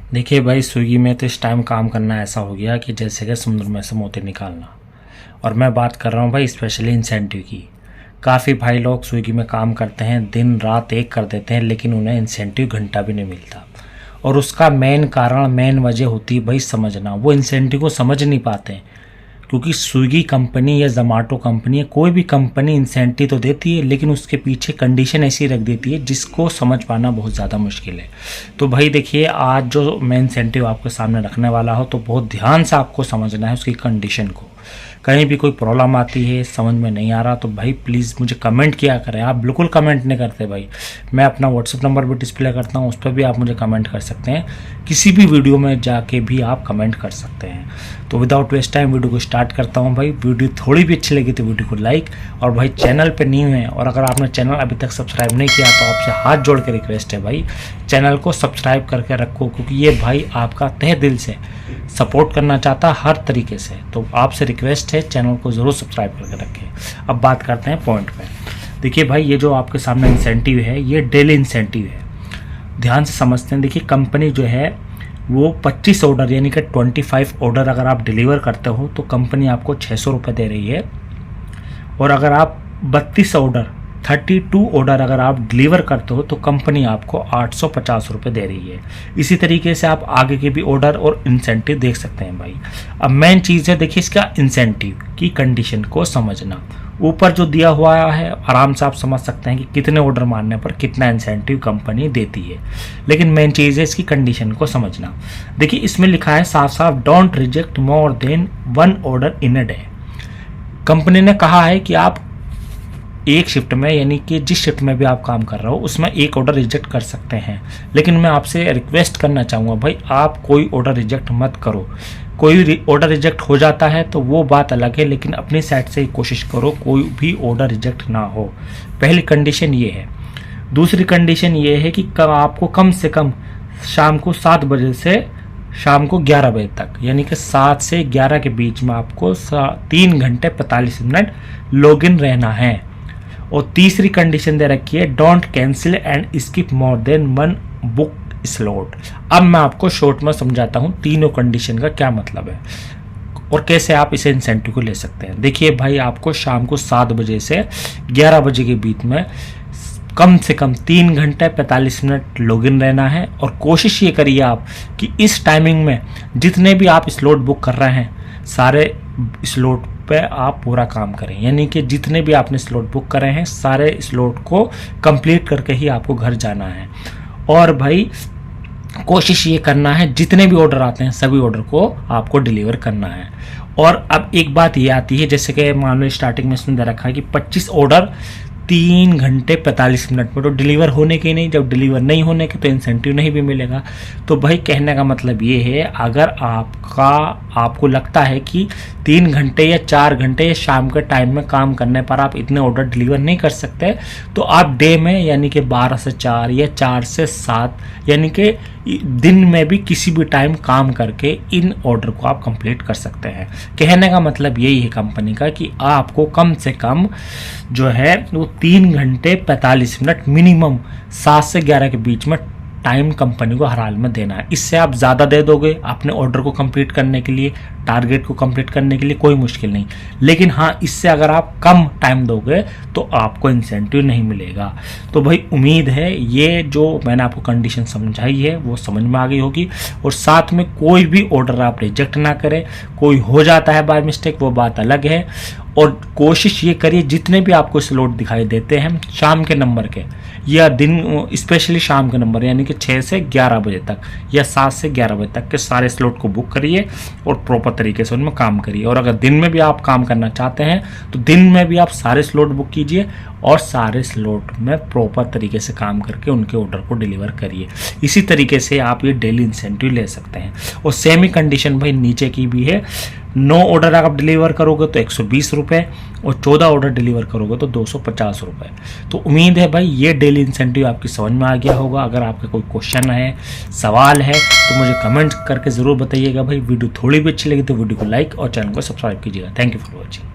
देखिए भाई, स्विगी में तो इस टाइम काम करना ऐसा हो गया कि जैसे कि समुद्र में से मोती निकालना। और मैं बात कर रहा हूँ भाई स्पेशली इंसेंटिव की। काफ़ी भाई लोग स्विगी में काम करते हैं, दिन रात एक कर देते हैं, लेकिन उन्हें इंसेंटिव घंटा भी नहीं मिलता। और उसका मेन कारण, मेन वजह होती है भाई समझना। वो इंसेंटिव को समझ नहीं पाते हैं, क्योंकि स्विगी कंपनी या जोमाटो कंपनी या कोई भी कंपनी इंसेंटिव तो देती है, लेकिन उसके पीछे कंडीशन ऐसी रख देती है जिसको समझ पाना बहुत ज़्यादा मुश्किल है। तो भाई देखिए, आज जो मैं इंसेंटिव आपके सामने रखने वाला हो, तो बहुत ध्यान से आपको समझना है उसकी कंडीशन को। कहीं भी कोई प्रॉब्लम आती है, समझ में नहीं आ रहा, तो भाई प्लीज़ मुझे कमेंट किया करें। आप बिल्कुल कमेंट नहीं करते भाई। मैं अपना व्हाट्सएप नंबर भी डिस्प्ले करता हूँ, उस पर भी आप मुझे कमेंट कर सकते हैं। किसी भी वीडियो में जाके भी आप कमेंट कर सकते हैं। तो विदाउट वेस्ट टाइम वीडियो को स्टार्ट करता हूँ भाई। वीडियो थोड़ी भी अच्छी लगी तो वीडियो को लाइक, और भाई चैनल पे न्यू है और अगर आपने चैनल अभी तक सब्सक्राइब नहीं किया तो आपसे हाथ जोड़ के रिक्वेस्ट है भाई, चैनल को सब्सक्राइब करके रखो, क्योंकि ये भाई आपका तहे दिल से सपोर्ट करना चाहता हर तरीके से। तो आपसे रिक्वेस्ट है, चैनल को ज़रूर सब्सक्राइब करके रखें। अब बात करते हैं पॉइंट पे। देखिए भाई, ये जो आपके सामने इंसेंटिव है, ये डेली इंसेंटिव है। ध्यान से समझते हैं। देखिए, कंपनी जो है वो 25 ऑर्डर यानी कि 25 ऑर्डर अगर आप डिलीवर करते हो तो कंपनी आपको 600 रुपये दे रही है। और अगर आप 32 ऑर्डर 32 ऑर्डर अगर आप डिलीवर करते हो तो कंपनी आपको 850 रुपये दे रही है। इसी तरीके से आप आगे के भी ऑर्डर और इंसेंटिव देख सकते हैं भाई। अब मेन चीज़ है, देखिए इसका इंसेंटिव की कंडीशन को समझना। ऊपर जो दिया हुआ है आराम से आप समझ सकते हैं कि कितने ऑर्डर मारने पर कितना इंसेंटिव कंपनी देती है, लेकिन मेन चीज़ है इसकी कंडीशन को समझना। देखिए, इसमें लिखा है साफ साफ, don't reject more than 1 order in a day. Company ने कहा है कि आप एक शिफ्ट में, यानी कि जिस शिफ्ट में भी आप काम कर रहे हो उसमें एक ऑर्डर रिजेक्ट कर सकते हैं। लेकिन मैं आपसे रिक्वेस्ट करना चाहूँगा भाई, आप कोई ऑर्डर रिजेक्ट मत करो। कोई ऑर्डर रिजेक्ट हो जाता है तो वो बात अलग है, लेकिन अपनी साइड से कोशिश करो कोई भी ऑर्डर रिजेक्ट ना हो। पहली कंडीशन ये है। दूसरी कंडीशन ये है कि आपको कम से कम शाम को 7 बजे से शाम को 11 बजे तक, यानी कि 7 से 11 के बीच में आपको 3 घंटे 45 मिनट लॉग इन रहना है। और तीसरी कंडीशन दे रखी है, don't cancel and skip more than 1 book slot. अब मैं आपको शॉर्ट में समझाता हूँ तीनों कंडीशन का क्या मतलब है और कैसे आप इसे इंसेंटिव को ले सकते हैं। देखिए भाई, आपको शाम को 7 बजे से 11 बजे के बीच में कम से कम 3 घंटे 45 मिनट लॉगिन रहना है। और कोशिश ये करिए आप कि इस टाइमिंग में जितने भी आप स्लॉट बुक कर रहे हैं, सारे स्लॉट पे आप पूरा काम करें। यानी कि जितने भी आपने स्लॉट बुक करे हैं, सारे स्लॉट को कंप्लीट करके ही आपको घर जाना है। और भाई कोशिश ये करना है जितने भी ऑर्डर आते हैं सभी ऑर्डर को आपको डिलीवर करना है। और अब एक बात ये आती है, जैसे कि मान लो स्टार्टिंग में इसमें दे रखा है कि 25 ऑर्डर 3 घंटे 45 मिनट में, तो डिलीवर होने के नहीं, जब डिलीवर नहीं होने के तो इंसेंटिव नहीं भी मिलेगा। तो भाई कहने का मतलब ये है, अगर आपको लगता है कि 3 घंटे या 4 घंटे या शाम के टाइम में काम करने पर आप इतने ऑर्डर डिलीवर नहीं कर सकते, तो आप डे में यानी कि 12 से 4 या 4 से 7 यानी कि दिन में भी किसी भी टाइम काम करके इन ऑर्डर को आप कंप्लीट कर सकते हैं। कहने का मतलब यही है कंपनी का कि आपको कम से कम जो है वो 3 घंटे 45 मिनट मिनिमम 7 से 11 के बीच में टाइम कंपनी को हर हाल में देना है। इससे आप ज़्यादा दे दोगे अपने ऑर्डर को कंप्लीट करने के लिए, टारगेट को कंप्लीट करने के लिए, कोई मुश्किल नहीं। लेकिन हाँ, इससे अगर आप कम टाइम दोगे तो आपको इंसेंटिव नहीं मिलेगा। तो भाई उम्मीद है ये जो मैंने आपको कंडीशन समझाई है वो समझ में आ गई होगी। और साथ में कोई भी ऑर्डर आप रिजेक्ट ना करें। कोई हो जाता है बाय मिस्टेक, वो बात अलग है। और कोशिश ये करिए जितने भी आपको स्लॉट दिखाई देते हैं शाम के नंबर के या दिन, स्पेशली शाम के नंबर यानी कि 6 से 11 बजे तक या 7 से 11 बजे तक के सारे स्लॉट को बुक करिए और प्रॉपर तरीके से उनमें काम करिए। और अगर दिन में भी आप काम करना चाहते हैं तो दिन में भी आप सारे स्लॉट बुक कीजिए और सारे स्लॉट में प्रॉपर तरीके से काम करके उनके ऑर्डर को डिलीवर करिए। इसी तरीके से आप ये डेली इंसेंटिव ले सकते हैं। और सेम ही कंडीशन भाई नीचे की भी है। 9 ऑर्डर अगर आप डिलीवर करोगे तो 120 रुपये और 14 ऑर्डर डिलीवर करोगे तो 250 रुपये। तो उम्मीद है भाई ये डेली इंसेंटिव आपकी समझ में आ गया होगा। अगर आपका कोई क्वेश्चन है, सवाल है तो मुझे कमेंट करके ज़रूर बताइएगा भाई। वीडियो थोड़ी भी अच्छी लगी तो वीडियो को लाइक और चैनल को सब्सक्राइब कीजिएगा। Thank you for watching.